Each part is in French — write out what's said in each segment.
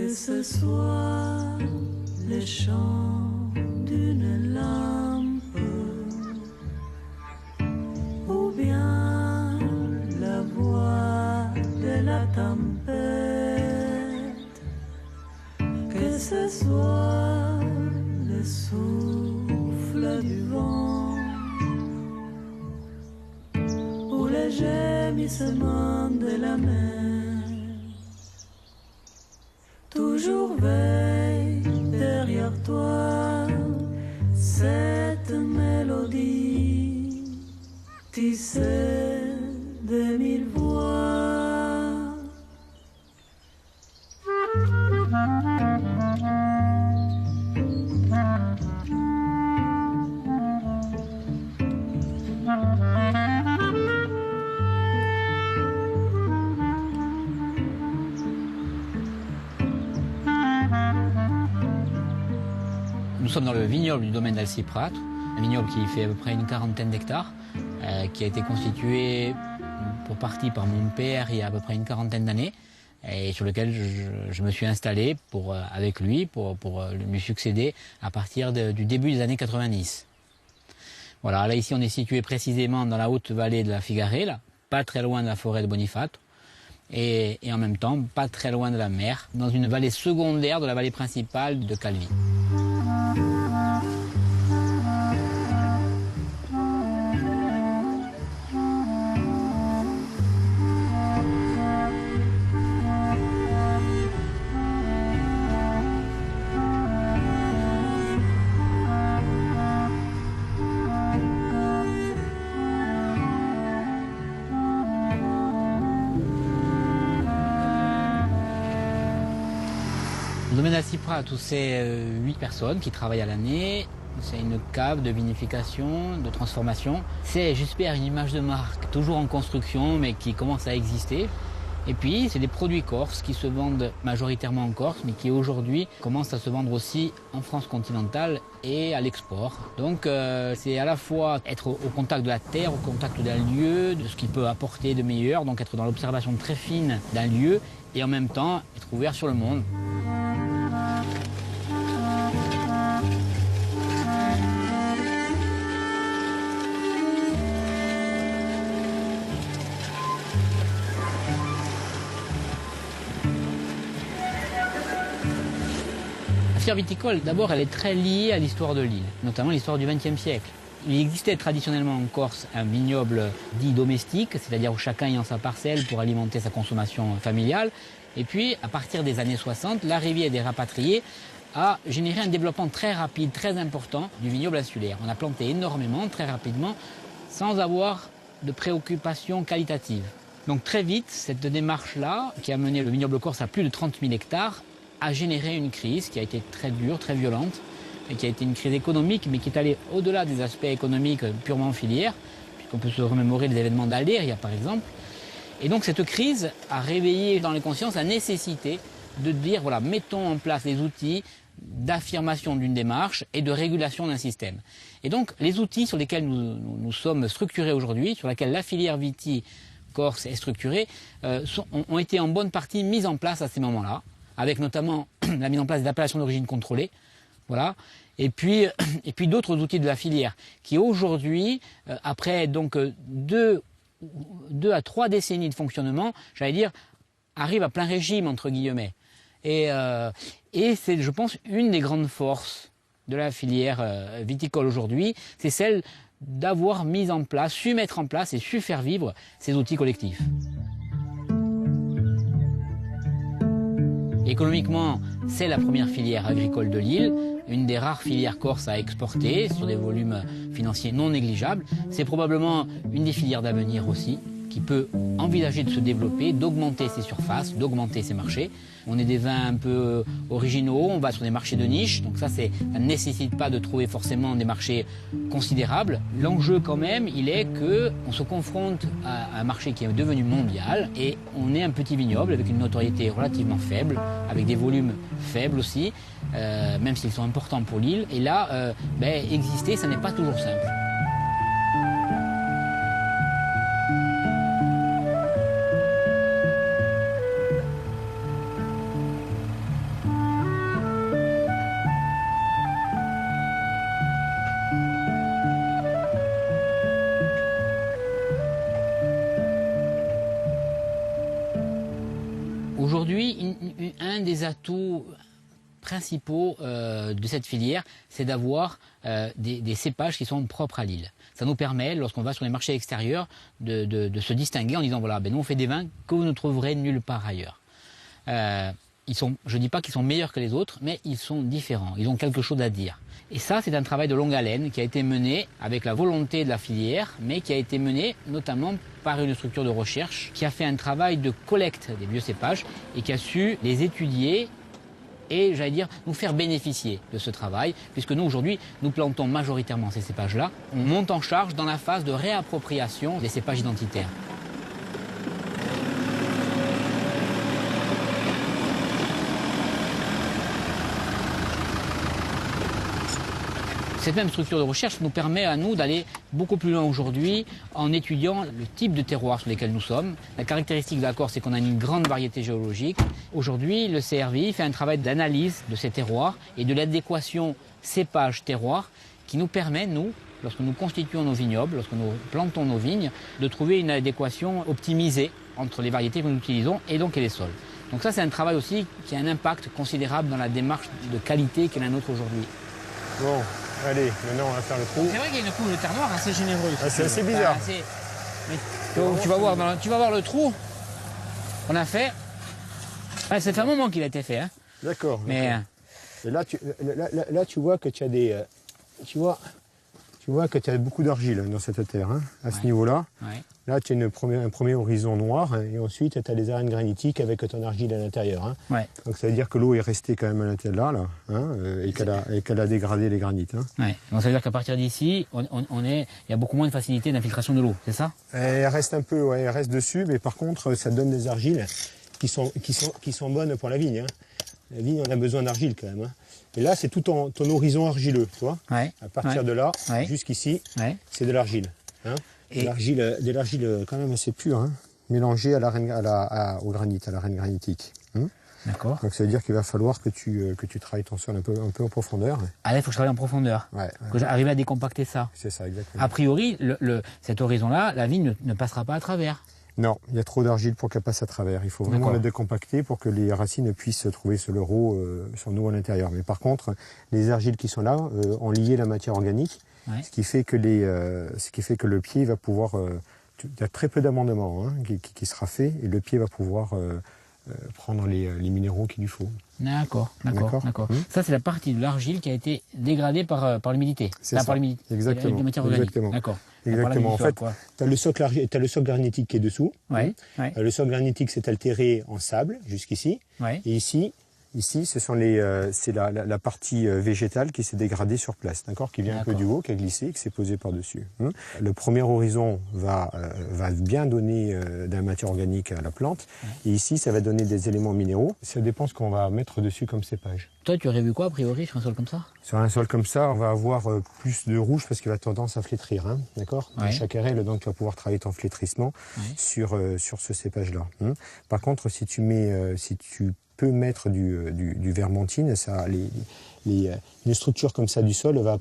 Que ce soit le chant d'une lampe ou bien la voix de la tempête, que ce soit le souffle du vent ou le gémissement de la mer, toujours veille derrière toi cette mélodie tissée de mille voix. Nous sommes dans le vignoble du domaine d'Alcy-Prat, un vignoble qui fait à peu près une quarantaine d'hectares, qui a été constitué pour partie par mon père il y a à peu près une quarantaine d'années, et sur lequel je me suis installé avec lui pour lui succéder à partir du début des années 90. Voilà, là ici on est situé précisément dans la haute vallée de la Figarée, là, pas très loin de la forêt de Bonifato, et en même temps pas très loin de la mer, dans une vallée secondaire de la vallée principale de Calvi. Le domaine d'Alcy-Prat, c'est 8 personnes qui travaillent à l'année. C'est une cave de vinification, de transformation. C'est, j'espère, une image de marque toujours en construction, mais qui commence à exister. Et puis, c'est des produits corses qui se vendent majoritairement en Corse, mais qui aujourd'hui commencent à se vendre aussi en France continentale et à l'export. Donc, c'est à la fois être au contact de la terre, au contact d'un lieu, de ce qu'il peut apporter de meilleur, donc être dans l'observation très fine d'un lieu, et en même temps être ouvert sur le monde. La filière viticole, d'abord, elle est très liée à l'histoire de l'île, notamment l'histoire du XXe siècle. Il existait traditionnellement en Corse un vignoble dit domestique, c'est-à-dire où chacun ayant sa parcelle pour alimenter sa consommation familiale. Et puis, à partir des années 60, l'arrivée des rapatriés a généré un développement très rapide, très important du vignoble insulaire. On a planté énormément, très rapidement, sans avoir de préoccupation qualitative. Donc très vite, cette démarche-là, qui a mené le vignoble corse à plus de 30 000 hectares, a généré une crise qui a été très dure, très violente, et qui a été une crise économique, mais qui est allée au-delà des aspects économiques purement filières, puisqu'on peut se remémorer les événements d'Aléria, par exemple. Et donc cette crise a réveillé dans les consciences la nécessité de dire, voilà, mettons en place les outils d'affirmation d'une démarche et de régulation d'un système. Et donc les outils sur lesquels nous sommes structurés aujourd'hui, sur lesquels la filière Viti Corse est structurée, ont été en bonne partie mis en place à ces moments-là, avec notamment la mise en place d'appellations d'origine contrôlée, voilà, et puis d'autres outils de la filière, qui aujourd'hui, après donc 2 à 3 décennies de fonctionnement, j'allais dire, arrivent à plein régime, entre guillemets. Et c'est, je pense, une des grandes forces de la filière viticole aujourd'hui, c'est celle d'avoir mis en place, su mettre en place et su faire vivre ces outils collectifs. Économiquement, c'est la première filière agricole de l'île, une des rares filières corses à exporter sur des volumes financiers non négligeables. C'est probablement une des filières d'avenir aussi, qui peut envisager de se développer, d'augmenter ses surfaces, d'augmenter ses marchés. On est des vins un peu originaux, on va sur des marchés de niche, donc ça ne nécessite pas de trouver forcément des marchés considérables. L'enjeu quand même, il est qu'on se confronte à un marché qui est devenu mondial et on est un petit vignoble avec une notoriété relativement faible, avec des volumes faibles aussi, même s'ils sont importants pour l'île. Et là, exister, ça n'est pas toujours simple. aujourd'hui, un des atouts principaux de cette filière, c'est d'avoir des cépages qui sont propres à l'île. Ça nous permet, lorsqu'on va sur les marchés extérieurs, de se distinguer en disant voilà, ben nous on fait des vins que vous ne trouverez nulle part ailleurs. Je ne dis pas qu'ils sont meilleurs que les autres, mais ils sont différents, ils ont quelque chose à dire. Et ça, c'est un travail de longue haleine qui a été mené avec la volonté de la filière, mais qui a été mené notamment par une structure de recherche qui a fait un travail de collecte des vieux cépages et qui a su les étudier et, j'allais dire, nous faire bénéficier de ce travail, puisque nous, aujourd'hui, nous plantons majoritairement ces cépages-là. On monte en charge dans la phase de réappropriation des cépages identitaires. Cette même structure de recherche nous permet à nous d'aller beaucoup plus loin aujourd'hui en étudiant le type de terroir sur lesquels nous sommes. La caractéristique de la Corse, c'est qu'on a une grande variété géologique. Aujourd'hui, le CRVI fait un travail d'analyse de ces terroirs et de l'adéquation cépage-terroir qui nous permet, nous, lorsque nous constituons nos vignobles, lorsque nous plantons nos vignes, de trouver une adéquation optimisée entre les variétés que nous utilisons et donc les sols. Donc ça, c'est un travail aussi qui a un impact considérable dans la démarche de qualité qui est la nôtre aujourd'hui. Bon. Allez, maintenant on va faire le trou. C'est vrai qu'il y a une couche de terre noire assez généreuse. Ah, c'est assez bizarre. Donc, tu vas voir le trou qu'on a fait. Ah, ça fait un moment qu'il a été fait. Hein. D'accord. Mais et là, tu vois que tu as des, tu vois que tu as beaucoup d'argile dans cette terre, hein, à ce niveau-là. Ouais. Là, tu as un premier horizon noir, et ensuite tu as des arènes granitiques avec ton argile à l'intérieur. Hein. Ouais. Donc ça veut dire que l'eau est restée quand même à l'intérieur là, hein, et qu'elle a dégradé les granites. Hein. Ouais. Donc ça veut dire qu'à partir d'ici, il y a beaucoup moins de facilité d'infiltration de l'eau, c'est ça? Elle reste un peu, ouais, elle reste dessus, mais par contre, ça donne des argiles qui sont bonnes pour la vigne. Hein. La vigne, on a besoin d'argile quand même. Hein. Et là, c'est tout ton horizon argileux, tu vois. Ouais. À partir de là, jusqu'ici, c'est de l'argile. Hein. De l'argile quand même assez pure, hein, mélangée au granit, à l'arène granitique. Hein. D'accord. Donc ça veut dire qu'il va falloir que tu travailles ton sol un peu en profondeur. Ah là, il faut que je travaille en profondeur. Ouais. Que j'arrive à décompacter ça. C'est ça, exactement. A priori, cet horizon-là, la vigne ne passera pas à travers. Non, il y a trop d'argile pour qu'elle passe à travers. Il faut vraiment la décompacter pour que les racines puissent trouver son eau à l'intérieur. Mais par contre, les argiles qui sont là ont lié la matière organique, ce qui fait que le pied va pouvoir... il y a très peu d'amendement qui sera fait et le pied va pouvoir prendre les minéraux qu'il lui faut. D'accord. Ça, c'est la partie de l'argile qui a été dégradée par l'humidité. C'est ça. Par l'humidité. Exactement. La matière organique. Exactement. D'accord. Exactement. En fait, tu as le socle granitique qui est dessous. Ouais. Le socle granitique s'est altéré en sable jusqu'ici. Ouais. Et ici, c'est la partie végétale qui s'est dégradée sur place, d'accord, qui vient un peu du haut, qui a glissé, qui s'est posé par-dessus. Le premier horizon va bien donner de la matière organique à la plante. Et ici, ça va donner des éléments minéraux. Ça dépend ce qu'on va mettre dessus comme cépage. Toi, tu aurais vu quoi, a priori, sur un sol comme ça? Sur un sol comme ça, on va avoir plus de rouge parce qu'il a tendance à flétrir, hein, d'accord. Chaque arête, donc tu vas pouvoir travailler ton flétrissement sur ce cépage-là. Par contre, si tu peux mettre du vermentine, une structure comme ça du sol va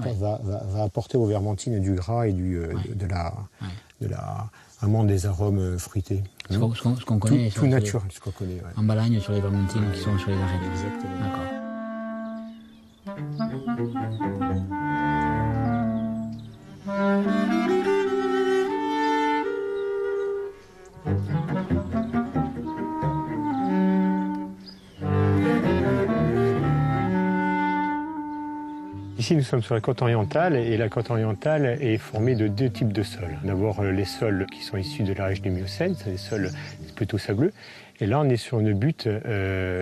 apporter au vermentine du gras et vraiment des arômes fruités. Ce qu'on connaît. Tout naturel, ce qu'on connaît. En balagne sur les vermentines qui sont sur les arêtes. Exactement. D'accord. Ici, nous sommes sur la côte orientale et la côte orientale est formée de deux types de sols. D'abord, les sols qui sont issus de l'âge du Miocène, c'est des sols plutôt sableux. Et là, on est sur une butte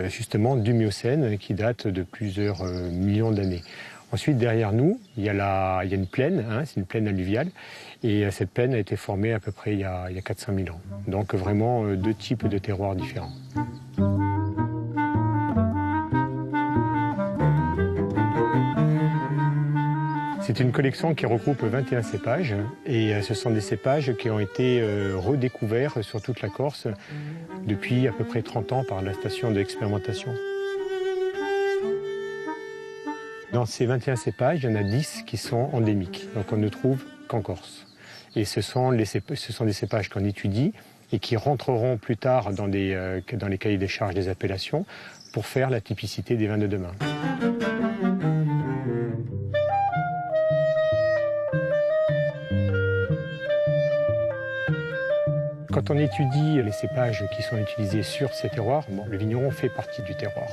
justement du Miocène qui date de plusieurs millions d'années. Ensuite, derrière nous, il y a une plaine, c'est une plaine alluviale. Et cette plaine a été formée à peu près il y a 400 000 ans. Donc vraiment deux types de terroirs différents. C'est une collection qui regroupe 21 cépages et ce sont des cépages qui ont été redécouverts sur toute la Corse depuis à peu près 30 ans par la station d'expérimentation. Dans ces 21 cépages, il y en a 10 qui sont endémiques, donc on ne trouve qu'en Corse. Et ce sont des cépages qu'on étudie et qui rentreront plus tard dans les cahiers des charges des appellations pour faire la typicité des vins de demain. Quand on étudie les cépages qui sont utilisés sur ces terroirs, le vigneron fait partie du terroir.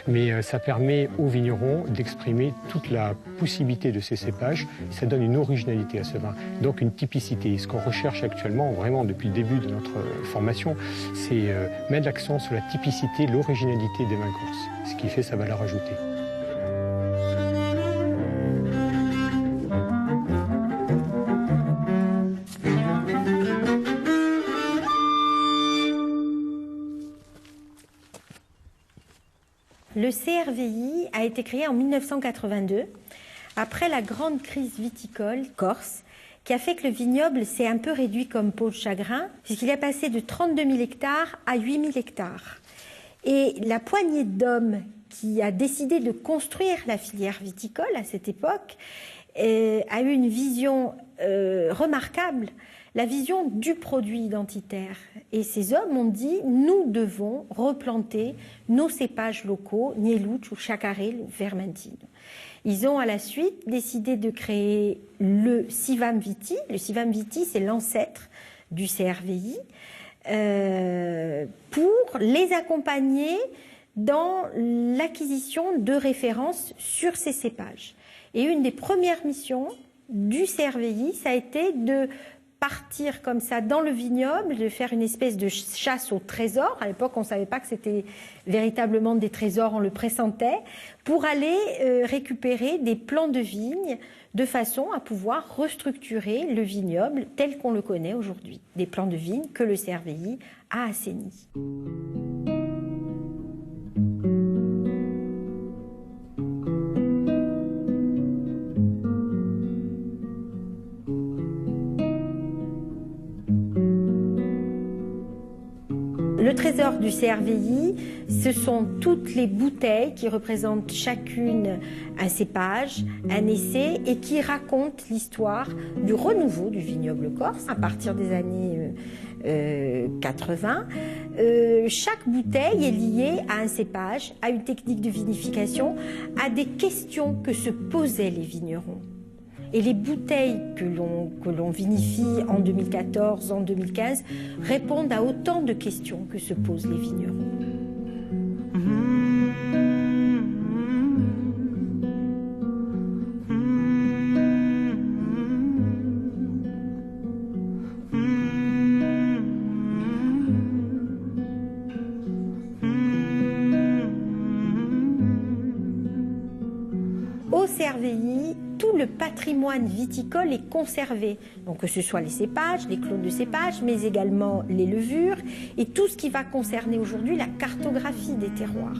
Mais ça permet aux vignerons d'exprimer toute la possibilité de ces cépages. Ça donne une originalité à ce vin, donc une typicité. Ce qu'on recherche actuellement, vraiment depuis le début de notre formation, c'est mettre l'accent sur la typicité, l'originalité des vins corses, ce qui fait sa valeur ajoutée. Le CRVI a été créé en 1982, après la grande crise viticole corse, qui a fait que le vignoble s'est un peu réduit comme peau de chagrin, puisqu'il est passé de 32 000 hectares à 8 000 hectares. Et la poignée d'hommes qui a décidé de construire la filière viticole à cette époque a eu une vision remarquable, la vision du produit identitaire. Et ces hommes ont dit, nous devons replanter nos cépages locaux, Nieluch ou Chacarel ou Vermentino. Ils ont à la suite décidé de créer le Civam Viti. Le Civam Viti, c'est l'ancêtre du CRVI, pour les accompagner dans l'acquisition de références sur ces cépages. Et une des premières missions du CRVI, ça a été de partir comme ça dans le vignoble, de faire une espèce de chasse au trésor. À l'époque, on ne savait pas que c'était véritablement des trésors, on le pressentait, pour aller récupérer des plants de vigne de façon à pouvoir restructurer le vignoble tel qu'on le connaît aujourd'hui. Des plants de vigne que le CRVI a assainis. Le trésor du CRVI, ce sont toutes les bouteilles qui représentent chacune un cépage, un essai et qui racontent l'histoire du renouveau du vignoble corse à partir des années 80. Chaque bouteille est liée à un cépage, à une technique de vinification, à des questions que se posaient les vignerons. Et les bouteilles que l'on vinifie en 2014, en 2015, répondent à autant de questions que se posent les vignerons. Au CRVI, tout le patrimoine viticole est conservé, donc que ce soit les cépages, les clones de cépages, mais également les levures et tout ce qui va concerner aujourd'hui la cartographie des terroirs.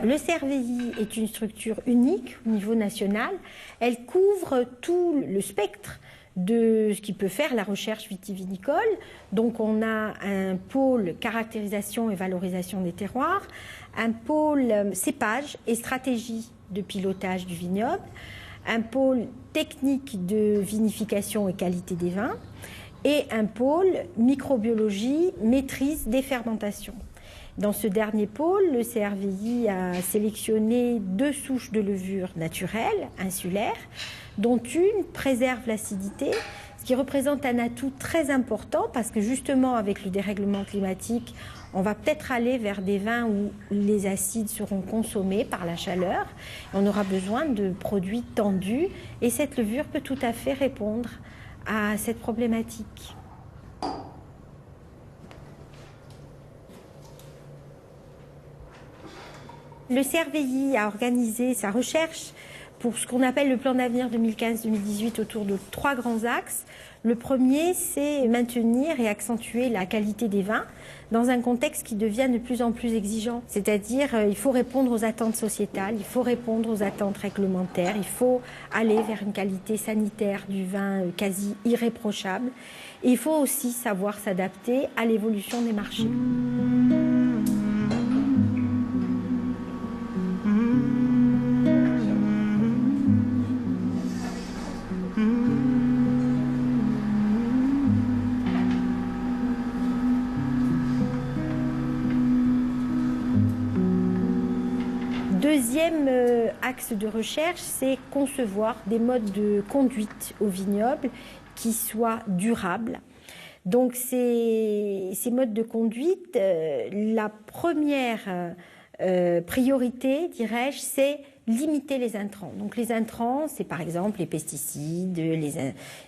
Le CRVI est une structure unique au niveau national. Elle couvre tout le spectre de ce qui peut faire la recherche vitivinicole. Donc on a un pôle caractérisation et valorisation des terroirs, un pôle cépage et stratégie de pilotage du vignoble, un pôle technique de vinification et qualité des vins et un pôle microbiologie, maîtrise des fermentations. Dans ce dernier pôle, le CRVI a sélectionné 2 souches de levure naturelles, insulaires, dont une préserve l'acidité, ce qui représente un atout très important parce que justement avec le dérèglement climatique, on va peut-être aller vers des vins où les acides seront consommés par la chaleur. On aura besoin de produits tendus et cette levure peut tout à fait répondre à cette problématique. Le CRVI a organisé sa recherche pour ce qu'on appelle le plan d'avenir 2015-2018 autour de 3 grands axes. Le premier, c'est maintenir et accentuer la qualité des vins dans un contexte qui devient de plus en plus exigeant. C'est-à-dire, il faut répondre aux attentes sociétales, il faut répondre aux attentes réglementaires, il faut aller vers une qualité sanitaire du vin quasi irréprochable. Et il faut aussi savoir s'adapter à l'évolution des marchés. deuxième axe de recherche, c'est concevoir des modes de conduite au vignoble qui soient durables. Donc ces modes de conduite, la première priorité, dirais-je, c'est limiter les intrants. Donc les intrants, c'est par exemple les pesticides,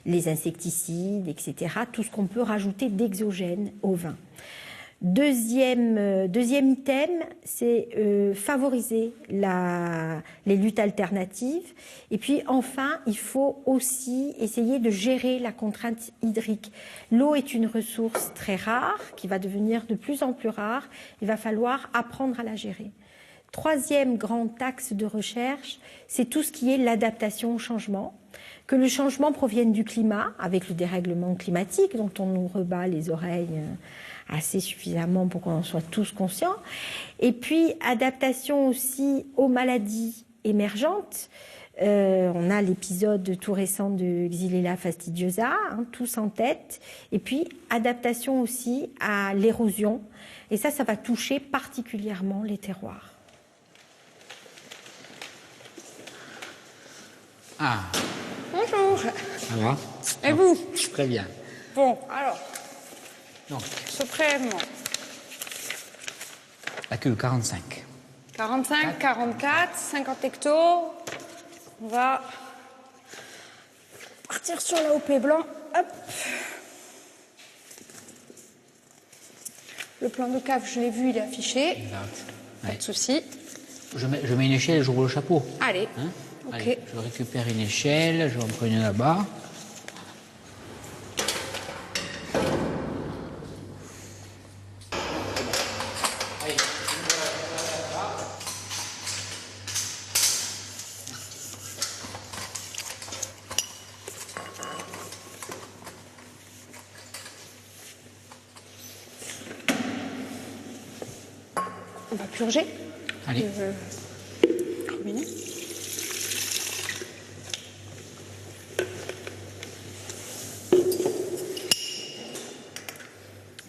les insecticides, etc. Tout ce qu'on peut rajouter d'exogène au vin. Deuxième item, c'est favoriser les luttes alternatives. Et puis enfin, il faut aussi essayer de gérer la contrainte hydrique. L'eau est une ressource très rare, qui va devenir de plus en plus rare. Il va falloir apprendre à la gérer. Troisième grand axe de recherche, c'est tout ce qui est l'adaptation au changement. Que le changement provienne du climat, avec le dérèglement climatique, dont on nous rebat les oreilles assez suffisamment pour qu'on en soit tous conscients. Et puis, adaptation aussi aux maladies émergentes. On a l'épisode tout récent de Xylella fastidiosa, tous en tête. Et puis, adaptation aussi à l'érosion. Et ça va toucher particulièrement les terroirs. Ah, Bonjour. ça va? Et vous? Très bien. Bon, alors, Donc, ce prélèvement. la cuve 45. 45, 44, 50 hectos. On va partir sur l'AOP blanc. Hop. Le plan de cave, je l'ai vu, il est affiché. Exact. Pas Ouais. de souci. Je mets une échelle et j'ouvre le chapeau. Allez. Hein? Ok. Allez, je récupère une échelle, je vais en prendre une là-bas. On va purger. Allez. Robinet.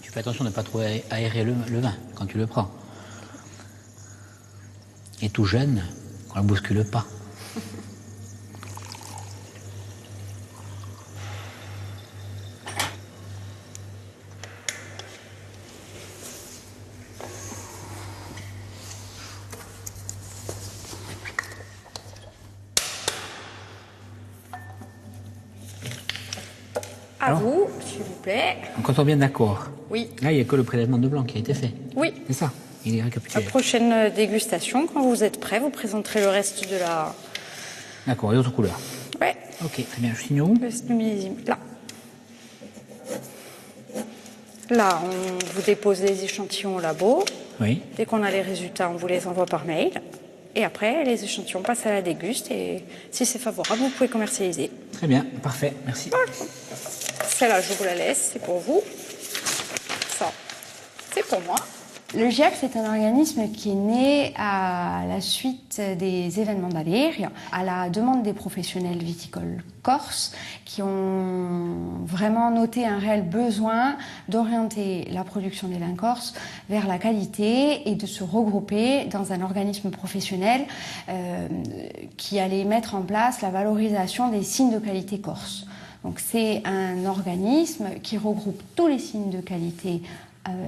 Tu fais attention de ne pas trop aérer le vin quand tu le prends. Et tout jeune, on ne le bouscule pas. À vous, s'il vous plaît. Donc, quand on est bien d'accord, Oui. là, il n'y a que le prélèvement de blanc qui a été fait. Oui. C'est ça, il est La récapitulé. prochaine dégustation, quand vous êtes prêts, vous présenterez le reste de la... D'accord, et autres couleurs. Ouais, Ok, très bien, je signe où? le reste du millésime. Là. Là, on vous dépose les échantillons au labo. Oui. Dès qu'on a les résultats, on vous les envoie par mail. Et après, les échantillons passent à la déguste. Et si c'est favorable, vous pouvez commercialiser. Très bien, parfait, merci. Celle-là, je vous la laisse, c'est pour vous. Ça, c'est pour moi. Le GIAC, c'est un organisme qui est né à la suite des événements d'Alegria, à la demande des professionnels viticoles corses qui ont vraiment noté un réel besoin d'orienter la production des vins corses vers la qualité et de se regrouper dans un organisme professionnel qui allait mettre en place la valorisation des signes de qualité corse. Donc c'est un organisme qui regroupe tous les signes de qualité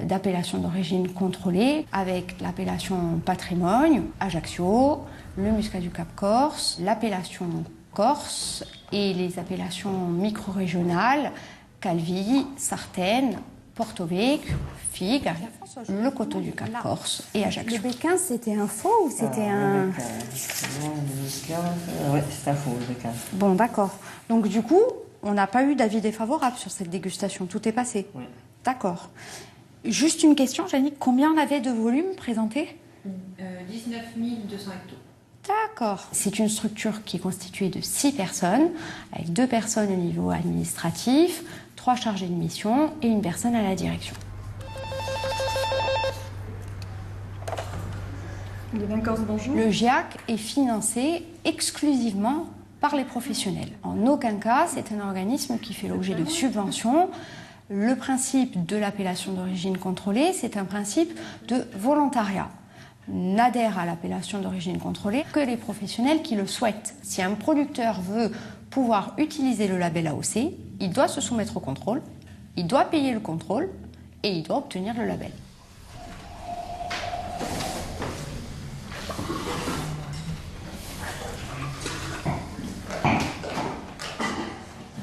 d'appellation d'origine contrôlée, avec l'appellation patrimoine, Ajaccio, le muscat du Cap Corse, l'appellation Corse et les appellations micro-régionales, Calvi, Sartène, Porto Vecchio, Figue, le coteau du Cap Corse et Ajaccio. Le B15, c'était un faux ou c'était un... Non, ouais, c'est un faux, le B15. Bon, d'accord. Donc du coup, on n'a pas eu d'avis défavorable sur cette dégustation. Tout est passé. Oui. D'accord. Juste une question, Jannick. Combien on avait de volume présenté 19 200 hectos. D'accord. C'est une structure qui est constituée de 6 personnes, avec 2 personnes au niveau administratif, 3 chargés de mission et 1 personne à la direction. Les vins corses, bonjour. Le GIAC est financé exclusivement par les professionnels. En aucun cas, c'est un organisme qui fait l'objet de subventions. Le principe de l'appellation d'origine contrôlée, c'est un principe de volontariat. n'adhèrent à l'appellation d'origine contrôlée que les professionnels qui le souhaitent. Si un producteur veut pouvoir utiliser le label AOC, il doit se soumettre au contrôle, il doit payer le contrôle et il doit obtenir le label.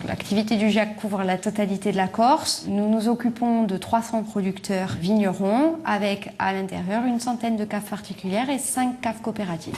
L'activité du GIAC couvre la totalité de la Corse. Nous nous occupons de 300 producteurs vignerons avec à l'intérieur une centaine de caves particulières et 5 caves coopératives.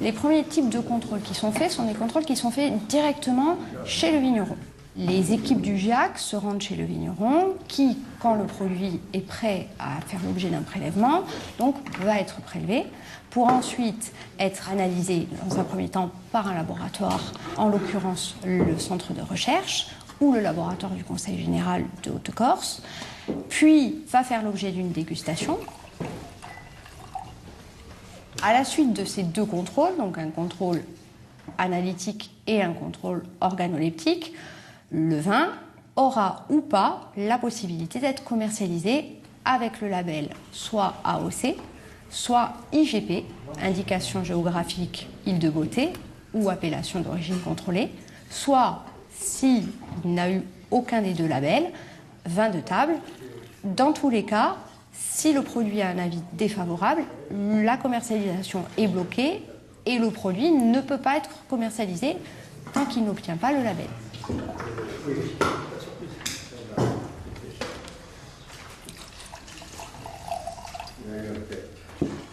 Les premiers types de contrôles qui sont faits sont des contrôles qui sont faits directement chez le vigneron. Les équipes du GIAC se rendent chez le vigneron qui, quand le produit est prêt à faire l'objet d'un prélèvement, donc va être prélevé pour ensuite être analysé dans un premier temps par un laboratoire, en l'occurrence le centre de recherche ou le laboratoire du Conseil général de Haute-Corse, puis va faire l'objet d'une dégustation. À la suite de ces deux contrôles, donc un contrôle analytique et un contrôle organoleptique, le vin aura ou pas la possibilité d'être commercialisé avec le label soit AOC, soit IGP, indication géographique Île-de-Beauté ou appellation d'origine contrôlée, soit, s'il n'a eu aucun des deux labels, vin de table. Dans tous les cas, si le produit a un avis défavorable, la commercialisation est bloquée et le produit ne peut pas être commercialisé tant qu'il n'obtient pas le label.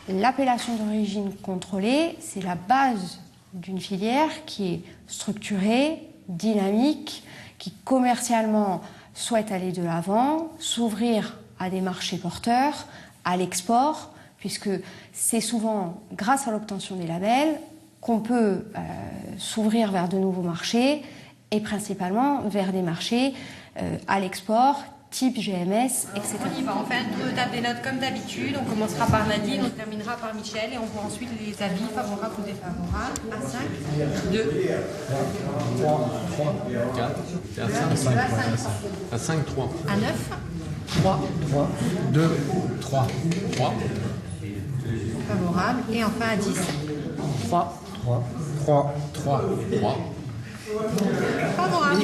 L'appellation d'origine contrôlée, c'est la base d'une filière qui est structurée, dynamique, qui commercialement souhaite aller de l'avant, s'ouvrir à des marchés porteurs, à l'export, puisque c'est souvent grâce à l'obtention des labels qu'on peut s'ouvrir vers de nouveaux marchés et principalement vers des marchés à l'export, type GMS, etc. On y va, on fait un tour de table des notes comme d'habitude. On commencera par Nadine, on terminera par Michel et on voit ensuite les avis favorables ou défavorables. À 5, 2, 3, 4, 5, à 5, 3. à 9, 3, 2, 3, 3. favorable. Et enfin à 10, 3, 3. favorable.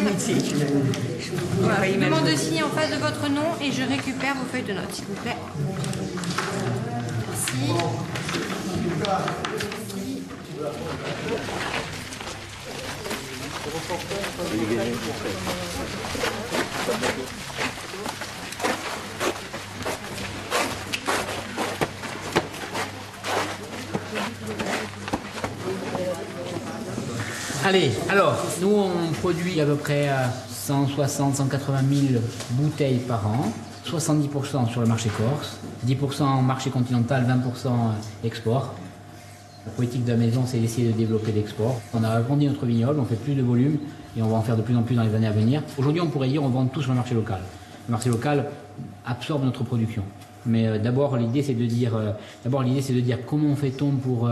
Voilà, je vous demande de signer en face de votre nom et je récupère vos feuilles de notes, s'il vous plaît. Merci. Allez, alors, nous on produit à peu près 160, 180 000 bouteilles par an, 70% sur le marché corse, 10% marché continental, 20% export. La politique de la maison, c'est d'essayer de développer l'export. On a agrandi notre vignoble, on fait plus de volume et on va en faire de plus en plus dans les années à venir. Aujourd'hui, on pourrait dire qu'on vend tout sur le marché local. Le marché local absorbe notre production. Mais d'abord, l'idée, c'est de dire comment fait-on pour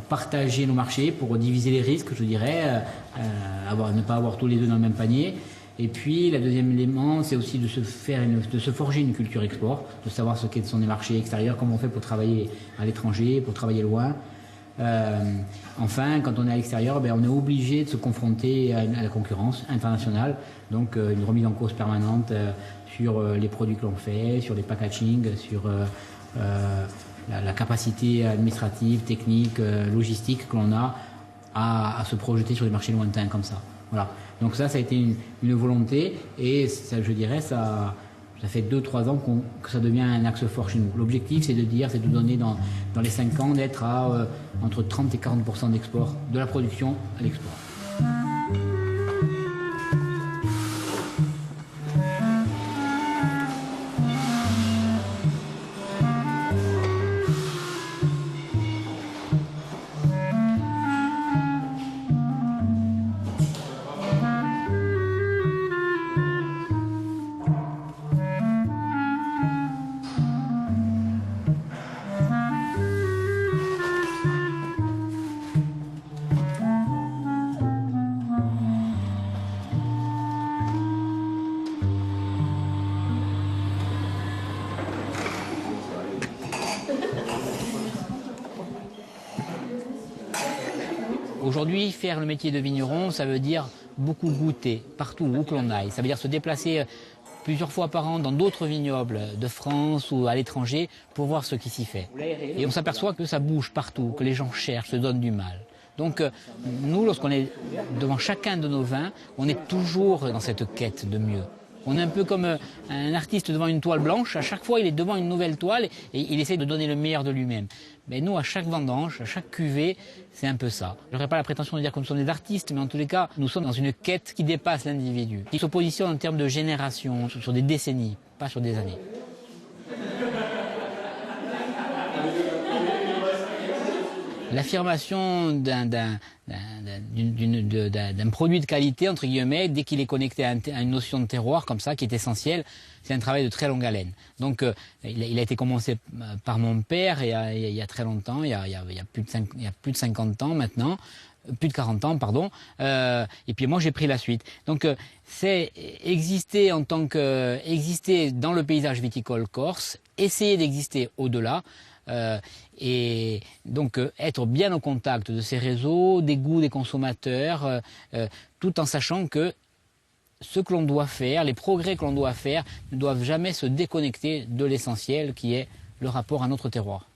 partager nos marchés, pour diviser les risques, je dirais, ne pas avoir tous les œufs dans le même panier. Et puis, le deuxième élément, c'est aussi de se forger une culture export, de savoir ce qu'est sont les marchés extérieurs, comment on fait pour travailler à l'étranger, pour travailler loin. Enfin, quand on est à l'extérieur, on est obligé de se confronter à la concurrence internationale, donc une remise en cause permanente sur les produits que l'on fait, sur les packaging, sur la capacité administrative, technique, logistique que l'on a à se projeter sur des marchés lointains comme ça. Voilà. Donc ça a été une volonté et ça, je dirais, ça fait 2-3 ans que ça devient un axe fort chez nous. L'objectif, c'est de donner dans les 5 ans d'être à entre 30 et 40% d'export, de la production à l'export. Aujourd'hui, faire le métier de vigneron, ça veut dire beaucoup goûter, partout où que l'on aille. Ça veut dire se déplacer plusieurs fois par an dans d'autres vignobles de France ou à l'étranger pour voir ce qui s'y fait. Et on s'aperçoit que ça bouge partout, que les gens cherchent, se donnent du mal. Donc nous, lorsqu'on est devant chacun de nos vins, on est toujours dans cette quête de mieux. On est un peu comme un artiste devant une toile blanche. À chaque fois, il est devant une nouvelle toile et il essaie de donner le meilleur de lui-même. Mais nous, à chaque vendange, à chaque cuvée, c'est un peu ça. Je n'aurais pas la prétention de dire que nous sommes des artistes, mais en tous les cas, nous sommes dans une quête qui dépasse l'individu, qui se positionne en termes de génération, sur des décennies, pas sur des années. L'affirmation d'un produit de qualité, entre guillemets, dès qu'il est connecté à une notion de terroir comme ça, qui est essentielle, c'est un travail de très longue haleine. Donc il a été commencé par mon père il y a très longtemps, il y a plus de 50 ans maintenant, plus de 40 ans, pardon, et puis moi j'ai pris la suite. Donc c'est exister exister dans le paysage viticole corse, essayer d'exister au-delà, et donc être bien au contact de ces réseaux, des goûts des consommateurs, tout en sachant que ce que l'on doit faire, les progrès que l'on doit faire, ne doivent jamais se déconnecter de l'essentiel qui est le rapport à notre terroir.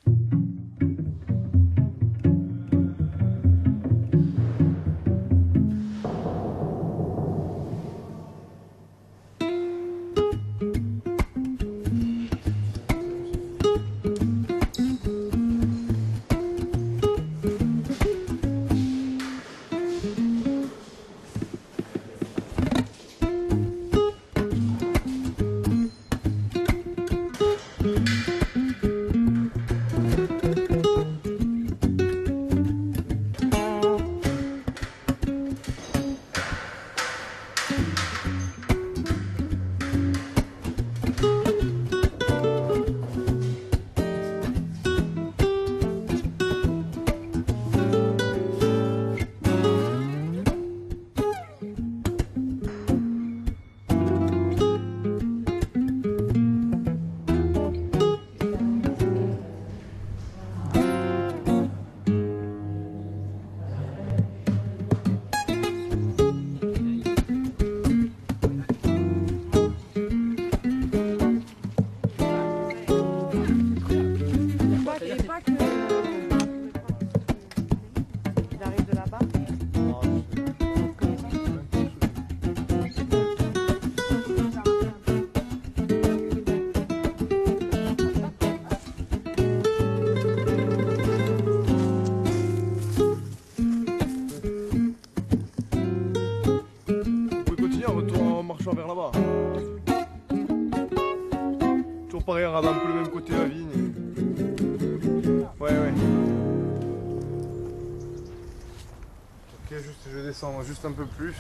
Vers là-bas. Toujours pareil, on un peu le même côté de la vigne. Ouais. Ok, je descends juste un peu plus.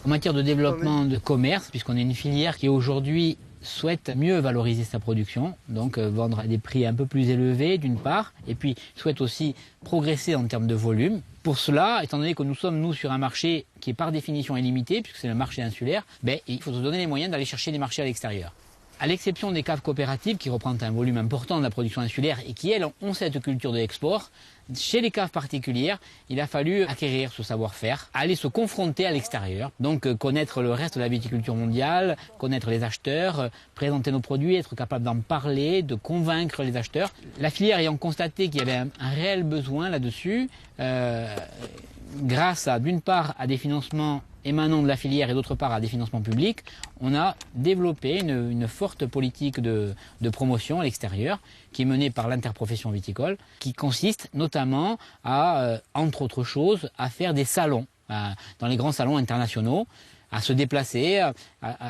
En matière de développement de commerce, puisqu'on est une filière qui aujourd'hui souhaite mieux valoriser sa production, donc vendre à des prix un peu plus élevés d'une part, et puis souhaite aussi progresser en termes de volume. Pour cela, étant donné que nous sommes nous sur un marché qui est par définition illimité, puisque c'est le marché insulaire, il faut se donner les moyens d'aller chercher des marchés à l'extérieur. À l'exception des caves coopératives qui représentent un volume important de la production insulaire et qui, elles, ont cette culture de l'export, chez les caves particulières, il a fallu acquérir ce savoir-faire, aller se confronter à l'extérieur, donc connaître le reste de la viticulture mondiale, connaître les acheteurs, présenter nos produits, être capable d'en parler, de convaincre les acheteurs. La filière ayant constaté qu'il y avait un réel besoin là-dessus, grâce à, d'une part, à des financements émanant de la filière et d'autre part à des financements publics, on a développé une forte politique de promotion à l'extérieur qui est menée par l'interprofession viticole, qui consiste notamment à, entre autres choses, à faire des salons, dans les grands salons internationaux, à se déplacer, à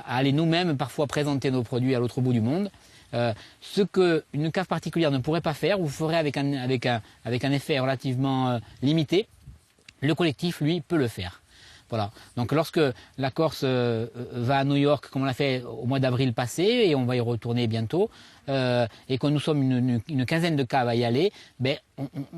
aller nous-mêmes parfois présenter nos produits à l'autre bout du monde. Ce qu'une cave particulière ne pourrait pas faire, ou ferait avec un effet relativement limité, le collectif, lui, peut le faire. Voilà. Donc lorsque la Corse va à New York, comme on l'a fait au mois d'avril passé, et on va y retourner bientôt, et que nous sommes une quinzaine de caves à y aller,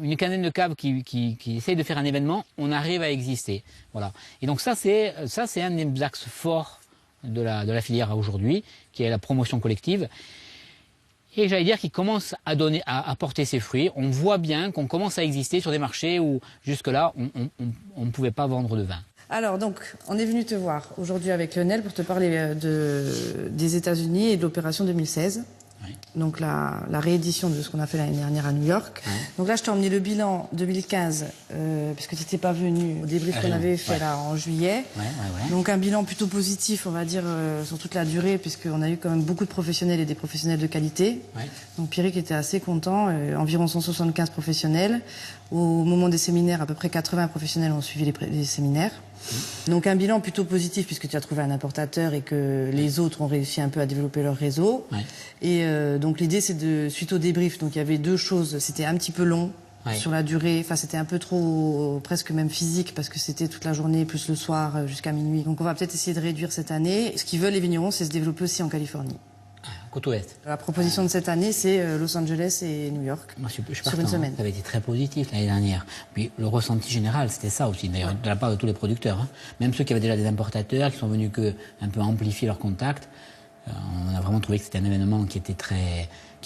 une quinzaine de caves qui essayent de faire un événement, on arrive à exister. Voilà. Et donc ça c'est un des axes forts de la filière aujourd'hui, qui est la promotion collective. et j'allais dire qu'il commence à porter ses fruits. On voit bien qu'on commence à exister sur des marchés où jusque-là on ne pouvait pas vendre de vin. Alors donc, on est venu te voir aujourd'hui avec Lionel pour te parler des États-Unis et de l'opération 2016. Oui. Donc la réédition de ce qu'on a fait l'année dernière à New York. Oui. Donc là, je t'ai emmené le bilan 2015, puisque tu n'étais pas venu au débrief qu'on avait fait là en juillet. Donc un bilan plutôt positif, on va dire, sur toute la durée, puisqu'on a eu quand même beaucoup de professionnels et des professionnels de qualité. Donc Pierrick était assez content, environ 175 professionnels. Au moment des séminaires, à peu près 80 professionnels ont suivi les séminaires. Donc un bilan plutôt positif puisque tu as trouvé un importateur et que les autres ont réussi un peu à développer leur réseau. Et donc l'idée c'est suite au débrief, donc il y avait deux choses, c'était un petit peu long sur la durée, enfin c'était un peu trop presque même physique parce que c'était toute la journée plus le soir jusqu'à minuit. Donc on va peut-être essayer de réduire cette année. Ce qu'ils veulent les vignerons, c'est se développer aussi en Californie. Côte ouest. La proposition de cette année, c'est Los Angeles et New York. Moi, je suis sur une semaine. Ça avait été très positif l'année dernière. Mais le ressenti général, c'était ça aussi, d'ailleurs, de la part de tous les producteurs. Hein. Même ceux qui avaient déjà des importateurs, qui sont venus un peu amplifier leurs contacts. On a vraiment trouvé que c'était un événement qui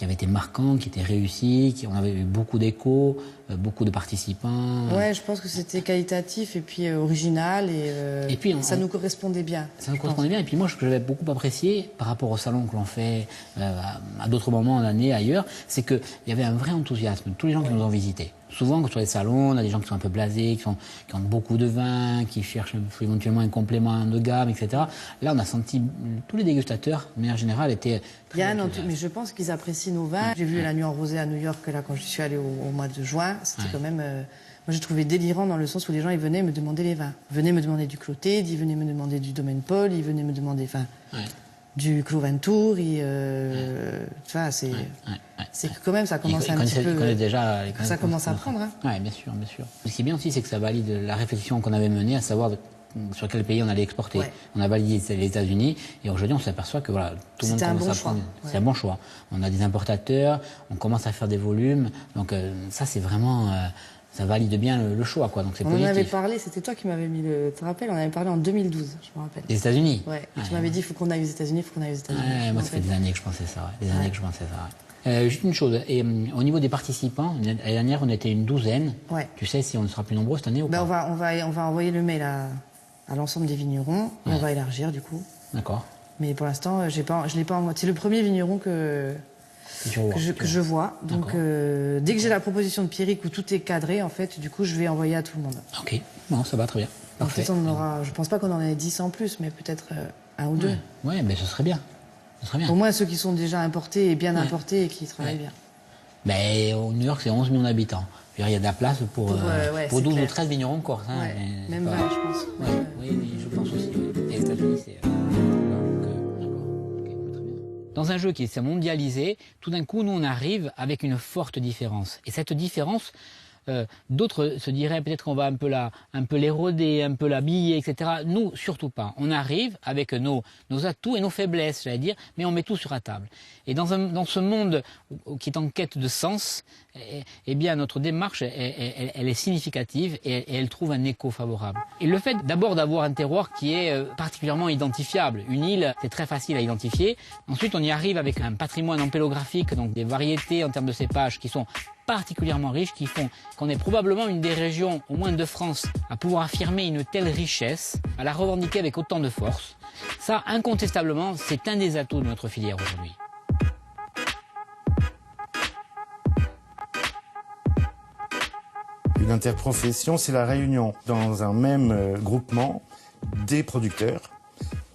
avait été marquant, qui était réussi, on avait eu beaucoup d'échos, beaucoup de participants. Ouais, je pense que c'était qualitatif et puis original et puis ça nous correspondait bien. Ça nous correspondait bien et puis moi ce que j'avais beaucoup apprécié par rapport au salon que l'on fait à d'autres moments en l'année ailleurs, c'est qu'il y avait un vrai enthousiasme de tous les gens qui nous ont visités. Souvent, sur les salons, on a des gens qui sont un peu blasés, qui ont beaucoup de vin, qui cherchent éventuellement un complément de gamme, etc. Là, on a senti tous les dégustateurs, de manière générale, étaient très mais je pense qu'ils apprécient nos vins. J'ai vu la nuit en rosé à New York là quand je suis allée au mois de juin. C'était quand même... moi, j'ai trouvé délirant dans le sens où les gens, ils venaient me demander les vins. Ils venaient me demander du Clotet, ils venaient me demander du Domaine Paul, ils venaient me demander du Clos Ventoux. C'est que quand même, ça commence un petit peu... déjà, ça commence à prendre. Hein. Oui, bien sûr, bien sûr. Ce qui est bien aussi, c'est que ça valide la réflexion qu'on avait menée, à savoir sur quel pays on allait exporter. On a validé les États-Unis et aujourd'hui, on s'aperçoit que voilà, tout le monde commence à prendre. C'est un bon choix. On a des importateurs, on commence à faire des volumes. Donc ça, c'est vraiment... ça valide bien le choix, quoi. Donc c'est positif. On en avait parlé, c'était toi qui m'avais mis le... Tu te rappelles, on avait parlé en 2012, je me rappelle. Les États-Unis. Ouais. Et tu m'avais dit, il faut qu'on aille aux États-Unis, il faut qu'on aille aux États-Unis. Moi, ça fait des années que je pensais ça. Des années que je pensais ça. Juste une chose, et, au niveau des participants, l'année dernière, on était une douzaine. Tu sais si on sera plus nombreux cette année ou pas? On va envoyer le mail à l'ensemble des vignerons et on va élargir du coup. D'accord. Mais pour l'instant, je l'ai pas envoyé. C'est le premier vigneron que je vois. Donc, dès que j'ai la proposition de Pierrick où tout est cadré, en fait, du coup, je vais envoyer à tout le monde. Ok, bon, ça va très bien. Parfait. En fait, je pense pas qu'on en ait 10 en plus, mais peut-être un ou deux. Ouais, mais ce serait bien. Au moins ceux qui sont déjà importés et bien importés et qui travaillent bien. Mais au New York, c'est 11 millions d'habitants. Il y a de la place pour 12 ou 13 vignerons corse. Hein, même 20, je pense. Oui, je pense aussi. Les États-Unis, c'est... Dans un jeu qui s'est mondialisé, tout d'un coup, nous, on arrive avec une forte différence. Et cette différence, d'autres se diraient peut-être qu'on va un peu l'éroder, un peu l'habiller, etc. Nous, surtout pas. On arrive avec nos atouts et nos faiblesses, j'allais dire, mais on met tout sur la table. Et dans ce monde qui est en quête de sens, eh bien, notre démarche, elle est significative et elle trouve un écho favorable. Et le fait d'abord d'avoir un terroir qui est particulièrement identifiable. Une île, c'est très facile à identifier. Ensuite, on y arrive avec un patrimoine ampélographique, donc des variétés en termes de cépages qui sont particulièrement riches, qui font qu'on est probablement une des régions, au moins de France, à pouvoir affirmer une telle richesse, à la revendiquer avec autant de force. Ça, incontestablement, c'est un des atouts de notre filière aujourd'hui. Une interprofession, c'est la réunion dans un même groupement des producteurs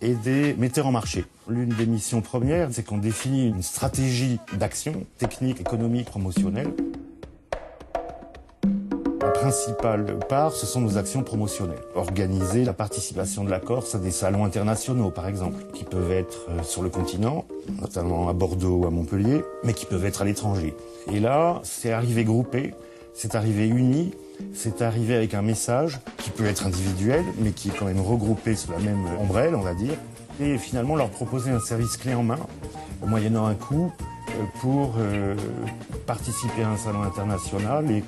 et des metteurs en marché. L'une des missions premières, c'est qu'on définit une stratégie d'action technique, économique, promotionnelle. La principale part, ce sont nos actions promotionnelles. Organiser la participation de la Corse à des salons internationaux, par exemple, qui peuvent être sur le continent, notamment à Bordeaux ou à Montpellier, mais qui peuvent être à l'étranger. Et là, c'est arrivé groupé, c'est arrivé uni, c'est arrivé avec un message qui peut être individuel, mais qui est quand même regroupé sous la même ombrelle, on va dire. Et finalement, leur proposer un service clé en main, moyennant un coût, pour participer à un salon international. Et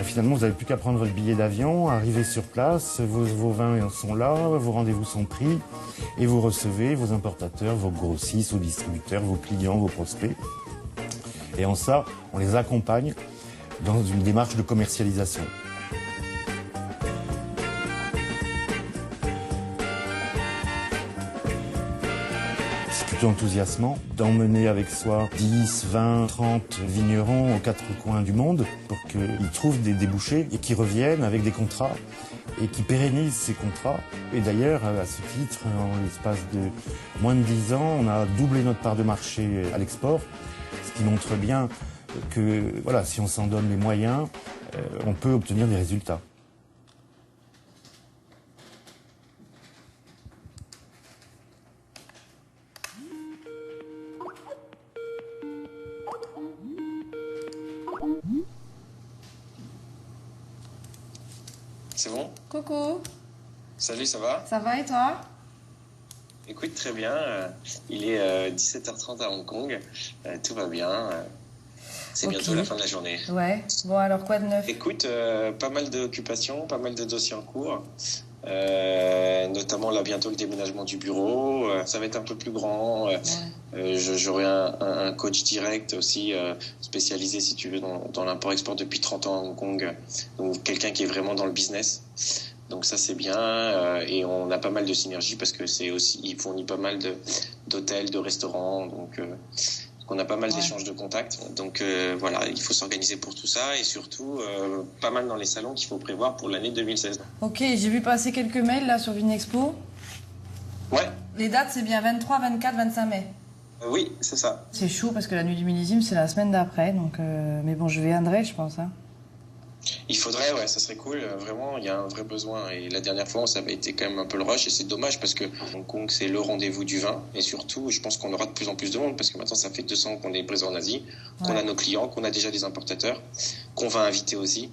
finalement, vous n'avez plus qu'à prendre votre billet d'avion, arriver sur place, vos vins sont là, vos rendez-vous sont pris, et vous recevez vos importateurs, vos grossistes, vos distributeurs, vos clients, vos prospects. Et en ça, on les accompagne dans une démarche de commercialisation. C'est plutôt enthousiasmant d'emmener avec soi 10, 20, 30 vignerons aux quatre coins du monde pour qu'ils trouvent des débouchés et qu'ils reviennent avec des contrats et qui pérennisent ces contrats. Et d'ailleurs, à ce titre, en l'espace de moins de 10 ans, on a doublé notre part de marché à l'export, ce qui montre bien que voilà, si on s'en donne les moyens, on peut obtenir des résultats. C'est bon? Coucou. Salut, ça va? Ça va et toi? Écoute, très bien. Il est 17h30 à Hong Kong. Tout va bien. C'est bientôt la fin de la journée. Ouais. Bon, alors quoi de neuf? Écoute, pas mal d'occupations, pas mal de dossiers en cours. Notamment là bientôt le déménagement du bureau. Ça va être un peu plus grand. J'aurai un coach direct aussi spécialisé, si tu veux, dans l'import-export depuis 30 ans à Hong Kong. Donc quelqu'un qui est vraiment dans le business. Donc ça c'est bien et on a pas mal de synergies parce que c'est aussi, il fournit pas mal d'hôtels, de restaurants. Donc on a pas mal d'échanges de contacts. Donc voilà, il faut s'organiser pour tout ça et surtout pas mal dans les salons qu'il faut prévoir pour l'année 2016. Ok, j'ai vu passer quelques mails là sur Vinexpo. Ouais. Les dates c'est bien 23, 24, 25 mai. Oui, c'est ça. C'est chaud parce que la nuit du millésime c'est la semaine d'après, donc mais bon je viendrai je pense. Hein. Il faudrait, ouais, ça serait cool. Vraiment, il y a un vrai besoin. Et la dernière fois, ça avait été quand même un peu le rush. Et c'est dommage parce que Hong Kong, c'est le rendez-vous du vin. Et surtout, je pense qu'on aura de plus en plus de monde parce que maintenant, ça fait 200 ans qu'on est présent en Asie, qu'on a nos clients, qu'on a déjà des importateurs, qu'on va inviter aussi.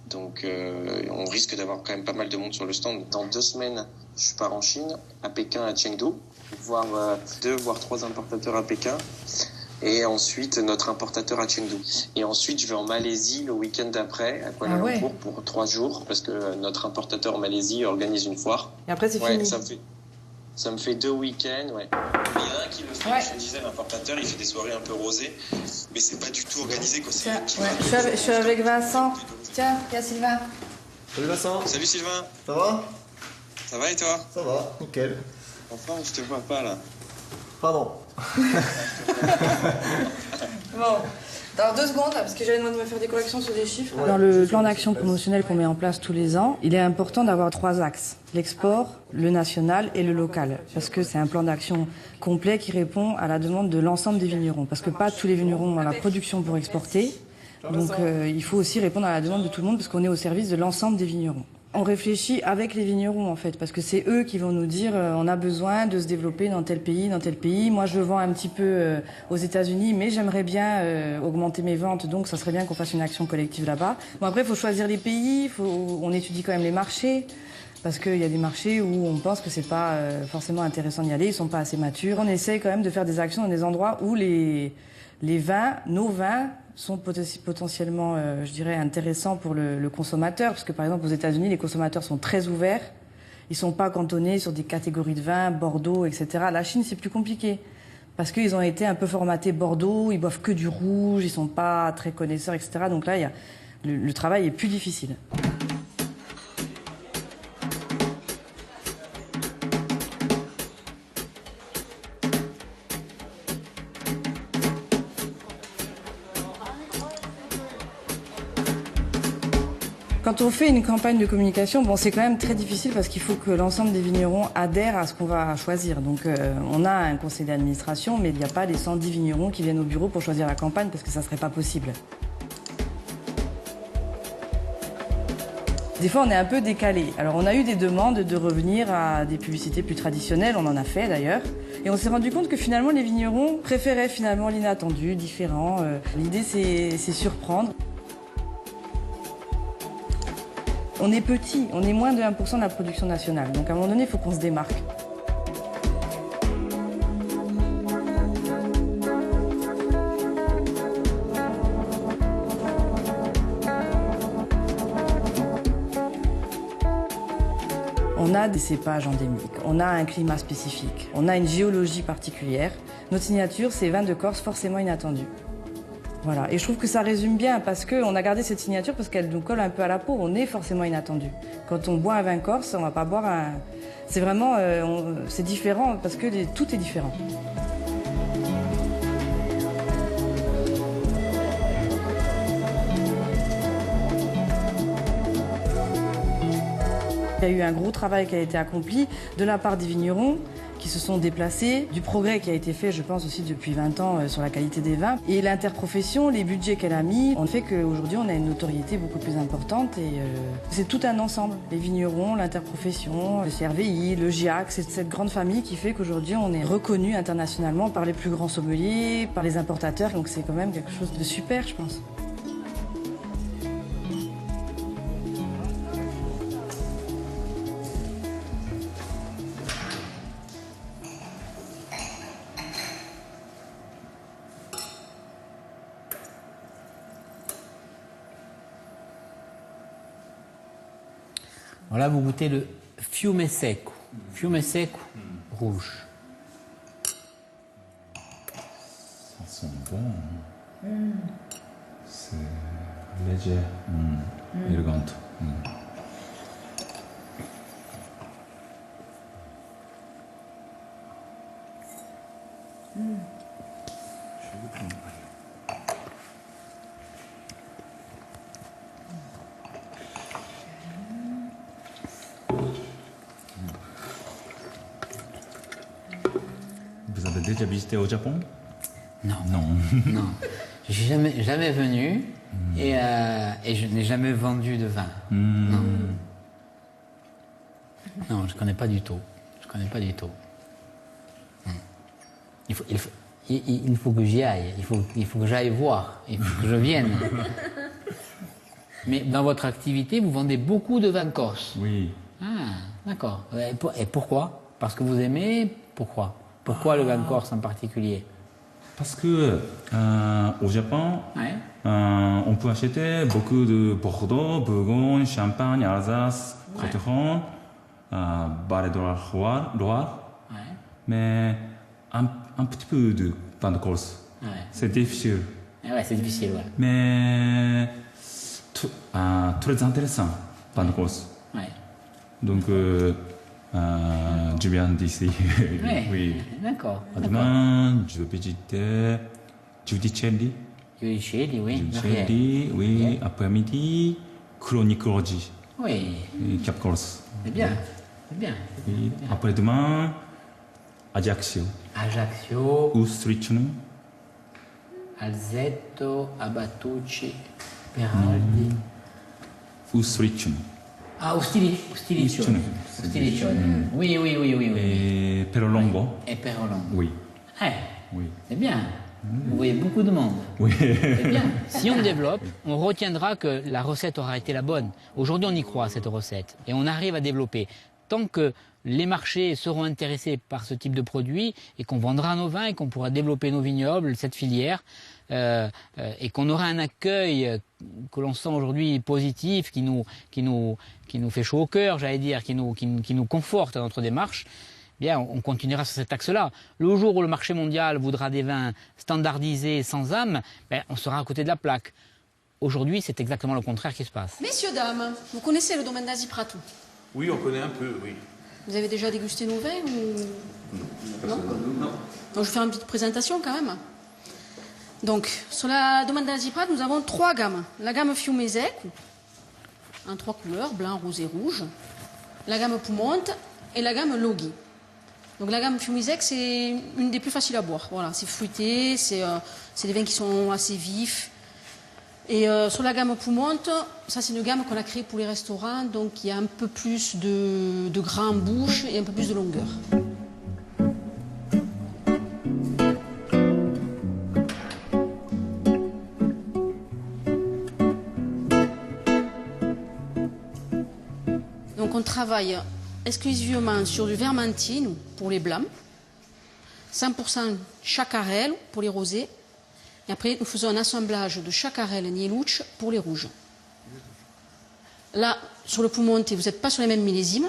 Donc, on risque d'avoir quand même pas mal de monde sur le stand. Dans 2 semaines, je pars en Chine, à Pékin, à Chengdu, voir 2 voire 3 importateurs à Pékin. Et ensuite, notre importateur à Chengdu. Et ensuite, je vais en Malaisie le week-end d'après, à Kuala Lumpur, pour 3 jours, parce que notre importateur en Malaisie organise une foire. Et après, c'est fini. Ça me fait 2 week-ends, ouais. Il y en a un qui le fait, je te disais, l'importateur, il fait des soirées un peu rosées, mais c'est pas du tout organisé, quoi. Je suis avec Vincent. Tiens, il y a Sylvain. Salut Vincent. Salut Sylvain. Ça va? Ça va et toi? Ça va, nickel. Enfin, je te vois pas, là. Pardon. Bon, dans 2 secondes, parce que j'avais demandé de me faire des corrections sur des chiffres. Dans le plan d'action promotionnel qu'on met en place tous les ans, il est important d'avoir 3 axes. L'export, le national et le local. Parce que c'est un plan d'action complet qui répond à la demande de l'ensemble des vignerons. Parce que pas tous les vignerons ont la production pour exporter. Donc il faut aussi répondre à la demande de tout le monde parce qu'on est au service de l'ensemble des vignerons. On réfléchit avec les vignerons en fait, parce que c'est eux qui vont nous dire on a besoin de se développer dans tel pays, dans tel pays. Moi je vends un petit peu aux États-Unis, mais j'aimerais bien augmenter mes ventes, donc ça serait bien qu'on fasse une action collective là-bas. Bon après il faut choisir les pays, on étudie quand même les marchés, parce qu'il y a des marchés où on pense que c'est pas forcément intéressant d'y aller, ils sont pas assez matures. On essaie quand même de faire des actions dans des endroits où les vins, nos vins, sont potentiellement, je dirais, intéressants pour le consommateur. Parce que, par exemple, aux États-Unis, les consommateurs sont très ouverts. Ils ne sont pas cantonnés sur des catégories de vins, Bordeaux, etc. La Chine, c'est plus compliqué. Parce qu'ils ont été un peu formatés Bordeaux, ils boivent que du rouge, ils ne sont pas très connaisseurs, etc. Donc là, le travail est plus difficile. Quand on fait une campagne de communication, bon, c'est quand même très difficile parce qu'il faut que l'ensemble des vignerons adhèrent à ce qu'on va choisir. Donc on a un conseil d'administration, mais il n'y a pas les 110 vignerons qui viennent au bureau pour choisir la campagne parce que ça ne serait pas possible. Des fois, on est un peu décalé. Alors on a eu des demandes de revenir à des publicités plus traditionnelles, on en a fait d'ailleurs. Et on s'est rendu compte que finalement, les vignerons préféraient finalement l'inattendu, différent. L'idée, c'est surprendre. On est petit, on est moins de 1% de la production nationale. Donc à un moment donné, il faut qu'on se démarque. On a des cépages endémiques, on a un climat spécifique, on a une géologie particulière. Notre signature, c'est vin de Corse forcément inattendu. Voilà, et je trouve que ça résume bien parce qu'on a gardé cette signature parce qu'elle nous colle un peu à la peau. On est forcément inattendu. Quand on boit un vin corse, on va pas boire un... C'est vraiment... c'est différent parce que tout est différent. Il y a eu un gros travail qui a été accompli de la part des vignerons qui se sont déplacés, du progrès qui a été fait, je pense, aussi depuis 20 ans sur la qualité des vins. Et l'interprofession, les budgets qu'elle a mis, ont fait qu'aujourd'hui, on a une notoriété beaucoup plus importante. Et c'est tout un ensemble. Les vignerons, l'interprofession, le CRVI, le GIAC, c'est cette grande famille qui fait qu'aujourd'hui, on est reconnu internationalement par les plus grands sommeliers, par les importateurs. Donc c'est quand même quelque chose de super, je pense. Voilà, vous goûtez le fiume secco rouge. Ça sent bon. C'est léger, élégant. Vous avez déjà visité au Japon? Non. Non. Non. Je suis jamais venu et je n'ai jamais vendu de vin. Non. Non, je connais pas du tout. Je connais pas du tout. Il faut que j'y aille. Il faut que j'aille voir. Il faut que je vienne. Mais dans votre activité, vous vendez beaucoup de vins corse. Oui. Ah, d'accord. Et pourquoi? Parce que vous aimez? Pourquoi? Pourquoi le vin corse en particulier? Parce que au Japon, on peut acheter beaucoup de Bordeaux, Bourgogne, Champagne, Alsace, Côte-d'Or, Vallée de la Loire, mais un petit peu de vin de Corse. C'est difficile. Ouais, c'est difficile, ouais. Mais très intéressant, vin de Corse. Ouais. Donc, je viens d'ici. Oui. D'accord. Demain, je vais visiter Giudicelli. Giudicelli, oui. Giudicelli, oui. Après-midi, Chronicologie. Oui. Cap Corse. C'est bien. C'est bien. Oui. Après-demain, Ajaccio. Ajaccio. Ustricino. Alzetto, Abatucci, Peraldi. Ustricino. Ah, Ustilicione. Oui. Et Perolongo. Et Perolongo. Oui. Oui. C'est bien. Vous voyez beaucoup de monde. Oui. C'est bien. Si on développe, on retiendra que la recette aura été la bonne. Aujourd'hui, on y croit, cette recette. Et on arrive à développer. Tant que les marchés seront intéressés par ce type de produit et qu'on vendra nos vins et qu'on pourra développer nos vignobles, cette filière, et qu'on aura un accueil que l'on sent aujourd'hui positif, qui nous fait chaud au cœur, j'allais dire, qui nous conforte dans notre démarche, bien, on continuera sur cet axe-là. Le jour où le marché mondial voudra des vins standardisés, sans âme, ben, on sera à côté de la plaque. Aujourd'hui, c'est exactement le contraire qui se passe. Messieurs, dames, vous connaissez le domaine d'Asie Pratou? Oui, on connaît un peu, oui. Vous avez déjà dégusté nos vins ou... Non. Donc je vais faire une petite présentation quand même. Donc, sur la domaine d'Asie Pratou, nous avons 3 gammes. La gamme Fiume Secco, en 3 couleurs, blanc, rose et rouge. La gamme Piemonte et la gamme Loghi. Donc la gamme Fiume Secco, c'est une des plus faciles à boire. Voilà, c'est fruité, c'est des vins qui sont assez vifs. Et sur la gamme Piemonte, ça c'est une gamme qu'on a créée pour les restaurants, donc il y a un peu plus de gras en bouche et un peu plus de longueur. Donc on travaille exclusivement sur du Vermentino pour les blancs, 100% Chacarel pour les rosés. Et après, nous faisons un assemblage de Chacarel et Nieluch pour les rouges. Là, sur le Piemonte, vous n'êtes pas sur les mêmes millésimes,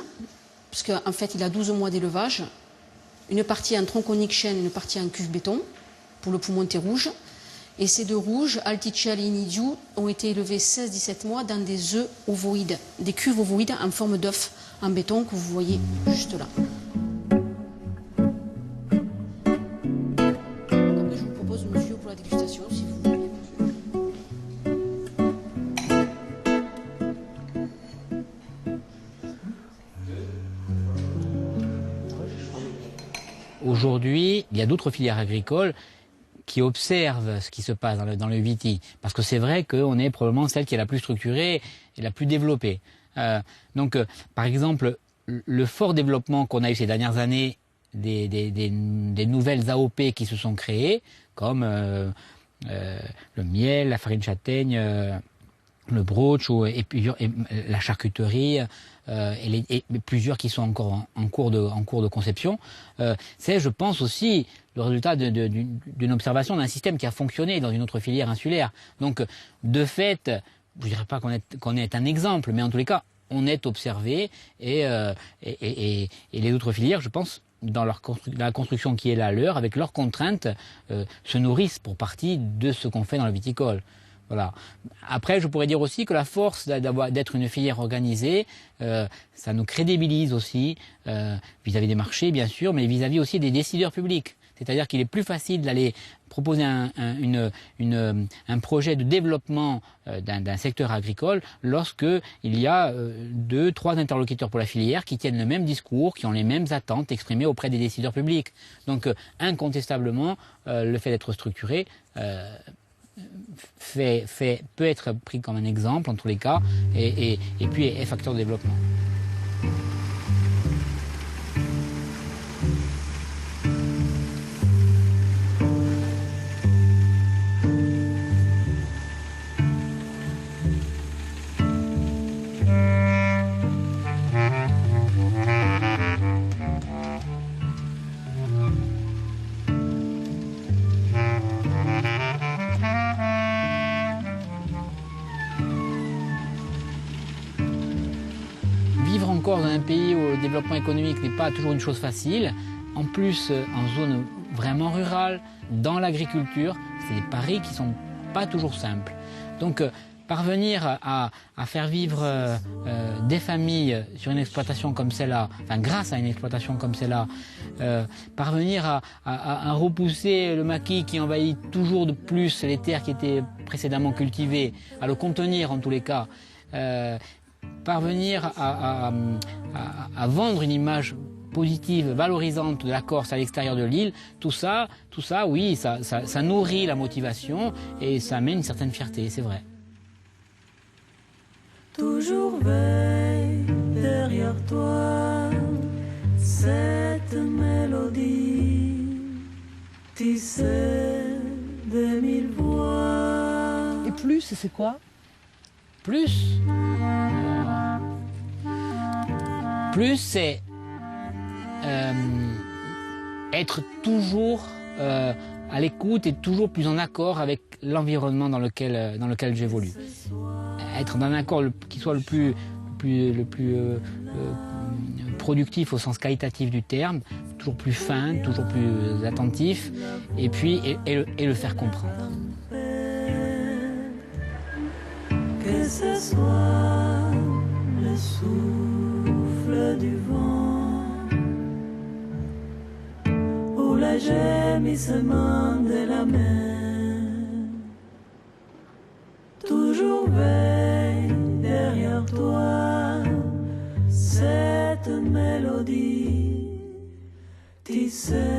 parce qu'en fait, il a 12 mois d'élevage. Une partie en tronconique chêne, une partie en cuve béton, pour le Piemonte rouge. Et ces deux rouges, Altichel et Inidiu, ont été élevés 16-17 mois dans des œufs ovoïdes, des cuves ovoïdes en forme d'œuf en béton que vous voyez juste là. Après, je vous propose, monsieur, pour la dégustation, si vous voulez. Aujourd'hui, il y a d'autres filières agricoles qui observent ce qui se passe dans le viti. Parce que c'est vrai qu'on est probablement celle qui est la plus structurée et la plus développée. Par exemple, le fort développement qu'on a eu ces dernières années des nouvelles AOP qui se sont créées, comme le miel, la farine châtaigne, le brooch et la charcuterie, et plusieurs qui sont encore en cours de conception. C'est, je pense aussi, le résultat d'une observation d'un système qui a fonctionné dans une autre filière insulaire. Donc, de fait, je ne dirais pas qu'on est un exemple, mais en tous les cas, on est observé et les autres filières, je pense, dans la construction qui est la leur, avec leurs contraintes, se nourrissent pour partie de ce qu'on fait dans le viticole. Voilà. Après, je pourrais dire aussi que la force d'être une filière organisée, ça nous crédibilise aussi vis-à-vis des marchés, bien sûr, mais vis-à-vis aussi des décideurs publics. C'est-à-dire qu'il est plus facile d'aller proposer un projet de développement d'un secteur agricole lorsque il y a 2-3 interlocuteurs pour la filière qui tiennent le même discours, qui ont les mêmes attentes exprimées auprès des décideurs publics. Donc, incontestablement, le fait d'être structuré peut être pris comme un exemple en tous les cas et puis est facteur de développement. Vivre encore dans un pays où le développement économique n'est pas toujours une chose facile, en plus en zone vraiment rurale, dans l'agriculture, c'est des paris qui ne sont pas toujours simples. Donc parvenir à faire vivre des familles sur une exploitation comme celle-là, enfin grâce à une exploitation comme celle-là, parvenir à repousser le maquis qui envahit toujours de plus les terres qui étaient précédemment cultivées, à le contenir en tous les cas, parvenir à vendre une image positive, valorisante de la Corse à l'extérieur de l'île, tout ça, oui, ça nourrit la motivation et ça amène une certaine fierté, c'est vrai. Toujours veille derrière toi cette mélodie tissée de 1000 voix. Et plus, c'est quoi? Plus, c'est être toujours à l'écoute et toujours plus en accord avec l'environnement dans lequel j'évolue. Être dans un accord qui soit le plus productif au sens qualitatif du terme, toujours plus fin, toujours plus attentif, et puis et le faire comprendre. Que ce soit le souffle du vent ou le gémissement de la mer, toujours veille derrière toi cette mélodie tissée